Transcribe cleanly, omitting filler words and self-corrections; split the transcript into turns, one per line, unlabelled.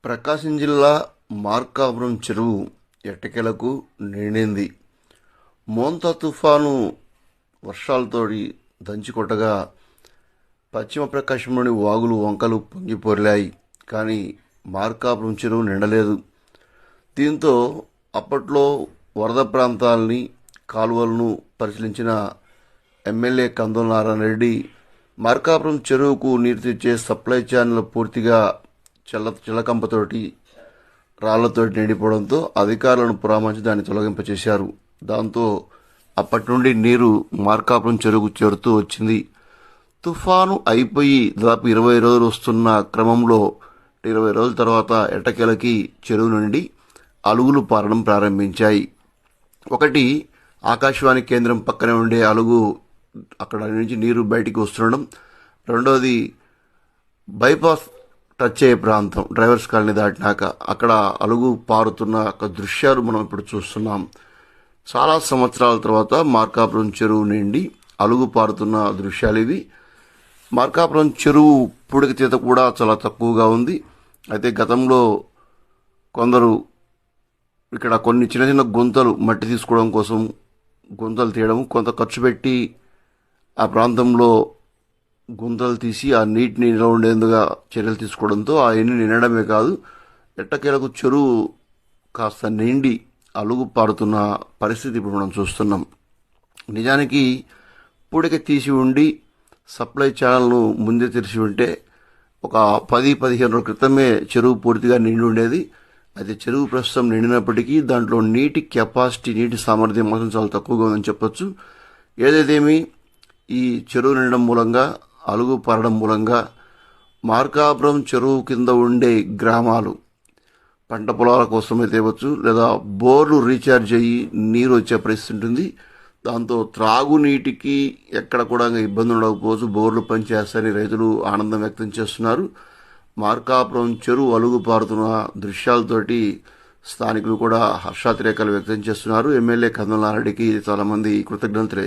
ప్రకాశం జిల్లా మార్కాపురం చెరువు ఎట్టకేలకు నిండింది. మోంతా తుఫాను వర్షాలతోటి దంచికొట్టగా పశ్చిమ ప్రకాశంలోని వాగులు వంకలు పొంగిపొర్లాయి. కానీ మార్కాపురం చెరువు నిండలేదు. దీంతో అప్పట్లో వరద ప్రాంతాలని కాలువలను పరిశీలించిన ఎమ్మెల్యే కందుల నారాయణ రెడ్డి మార్కాపురం చెరువుకు నీరు తెచ్చే సప్లై ఛానల్ పూర్తిగా చిలకంపతోటి రాళ్లతోటి నిండిపోవడంతో అధికారులను పురామించి దాన్ని తొలగింపచేశారు. దాంతో అప్పటి నుండి నీరు మార్కాపురం చెరువుకు చేరుతూ వచ్చింది. తుఫాను అయిపోయి దాదాపు 20 రోజులు వస్తున్న క్రమంలో 20 రోజుల తర్వాత ఎట్టకేలకి చెరువు నుండి అలుగులు పారడం ప్రారంభించాయి. ఒకటి, ఆకాశవాణి కేంద్రం పక్కనే ఉండే అలుగు, అక్కడ నుంచి నీరు బయటికి వస్తుండడం. రెండోది, బైపాస్ టచ్ అయ్యే ప్రాంతం, డ్రైవర్స్ కాలనీ దాటినాక అక్కడ అలుగు పారుతున్న దృశ్యాలు మనం ఇప్పుడు చూస్తున్నాం. చాలా సంవత్సరాల తర్వాత మార్కాపురం చెరువు నిండి అలుగు పారుతున్న దృశ్యాలు ఇవి. మార్కాపురం చెరువు పూడిక తీత కూడా చాలా తక్కువగా ఉంది. అయితే గతంలో కొందరు ఇక్కడ కొన్ని చిన్న చిన్న గుంతలు మట్టి తీసుకోవడం కోసం గుంతలు తీయడం, కొంత ఖర్చు పెట్టి ఆ ప్రాంతంలో గుంతలు తీసి ఆ నీటిని నిల్వ ఉండేందుగా చర్యలు తీసుకోవడంతో ఆ ఎన్ని నిండడమే కాదు, ఎట్టకేలకు చెరువు కాస్త నిండి అలుగు పారుతున్న పరిస్థితి ఇప్పుడు మనం చూస్తున్నాం. నిజానికి పూడిక తీసి ఉండి సప్లై ఛానల్ను ముందే తెరిచి ఉంటే ఒక 10-15 రోజుల క్రితమే చెరువు పూర్తిగా నిండి ఉండేది. అయితే చెరువు ప్రస్తుతం నిండినప్పటికీ దాంట్లో నీటి కెపాసిటీ, నీటి సామర్థ్యం మాత్రం చాలా తక్కువగా ఉందని చెప్పొచ్చు. ఏదైతేమి ఈ చెరువు నిండడం మూలంగా, అలుగు పారడం మూలంగా మార్కాపురం చెరువు కింద ఉండే గ్రామాలు పంట పొలాల కోసమే తేవచ్చు, లేదా బోర్లు రీఛార్జ్ అయ్యి నీరు వచ్చే పరిస్థితి ఉంటుంది. దాంతో త్రాగునీటికి ఎక్కడ కూడా ఇబ్బంది ఉండకపోవచ్చు, బోర్లు పనిచేస్తాయని రైతులు ఆనందం వ్యక్తం చేస్తున్నారు. మార్కాపురం చెరువు అలుగు పారుతున్న దృశ్యాలతోటి స్థానికులు కూడా హర్షాతిరేకాలు వ్యక్తం చేస్తున్నారు. ఎమ్మెల్యే కందుల నారాయణ రెడ్డికి చాలామంది కృతజ్ఞతలు